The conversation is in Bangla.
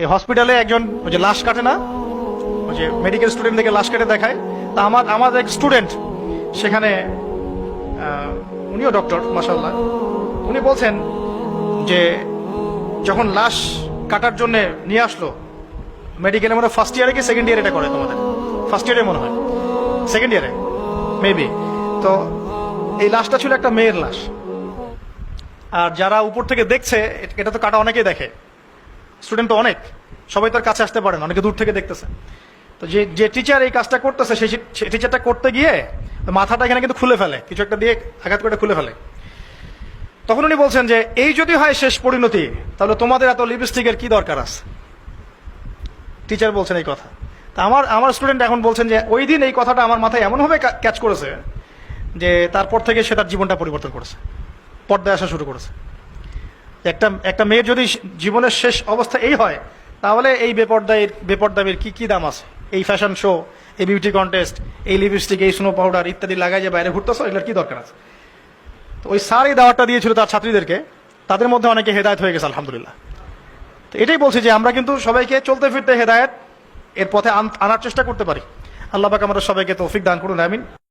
এই হসপিটালে একজন ওই যে লাশ কাটে না, ওই যে মেডিকেল স্টুডেন্টদেরকে লাশ কেটে দেখায়, তা আমার এক স্টুডেন্ট সেখানে, উনিও ডক্টর মাশাআল্লাহ, উনি বলছেন যে যখন লাশ কাটার জন্য নিয়ে আসলো মেডিকেলের মধ্যে, ফার্স্ট ইয়ারে কি সেকেন্ড ইয়ারে এটা করে তোমাদের? ফার্স্ট ইয়ারে মনে হয়, সেকেন্ড ইয়ারে মেবি। তো এই লাশটা ছিল একটা মেয়ের লাশ, আর যারা উপর থেকে দেখছে, এটা তো কাটা অনেকেই দেখে, স্টুডেন্ট তো অনেক, সবাই তার কাছে আসতে পারে না, অনেকে দূর থেকে দেখতেছে। তো যে টিচার এই কাজটা করতেছে, সেই টিচারটা করতে গিয়ে মাথাটা এখানে কিন্তু খুলে ফেলে, কিছু একটা দিয়ে আঘাত করে খুলে ফেলে। তখন উনি বলছেন যে এই যদি হয় শেষ পরিণতি, তাহলে তোমাদের এত লিপস্টিকের কি দরকার আছে? টিচার বলছেন এই কথা। তা আমার স্টুডেন্ট এখন বলছেন যে ওই দিন এই কথাটা আমার মাথায় এমনভাবে ক্যাচ করেছে যে তারপর থেকে সে তার জীবনটা পরিবর্তন করেছে, পর্দায় আসা শুরু করেছে। একটা মেয়ের যদি জীবনের শেষ অবস্থা এই হয়, তাহলে এই বেপর্দাবির কি দাম আছে? এই ফ্যাশন শো, এই বিউটি কন্টেস্ট, এই লিপস্টিক, এই স্নো পাউডার ইত্যাদি লাগাই যে বাইরে ঘুরতেছ, এগুলোর কি দরকার আছে? তো ওই স্যার এই দাওয়াতটা দিয়েছিল তার ছাত্রীদেরকে, তাদের মধ্যে অনেকে হেদায়েত হয়ে গেছে আলহামদুলিল্লাহ। তো এটাই বলছি যে আমরা কিন্তু সবাইকে চলতে ফিরতে হেদায়েত এর পথে আনার চেষ্টা করতে পারি। আল্লাহ পাক আমাদের সবাইকে তৌফিক দান করুন, আমিন।